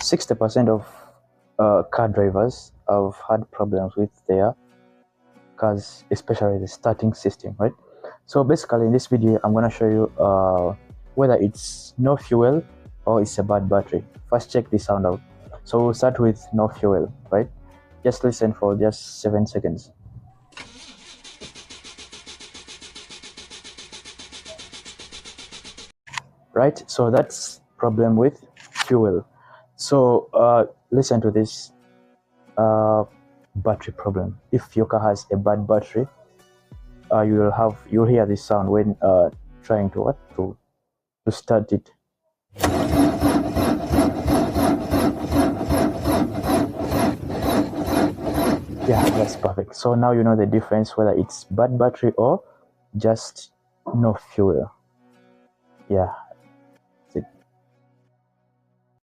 60% of car drivers have had problems with their cars, especially the starting system, right? So basically in this video I'm going to show you whether it's no fuel or it's a bad battery. First, check the sound out. So we'll start with no fuel, right? Just listen for just 7 seconds. Right, so that's problem with fuel. So listen to this battery problem. If your car has a bad battery, you'll hear this sound when trying to start it. Yeah, that's perfect. So now you know the difference whether it's bad battery or just no fuel. Yeah.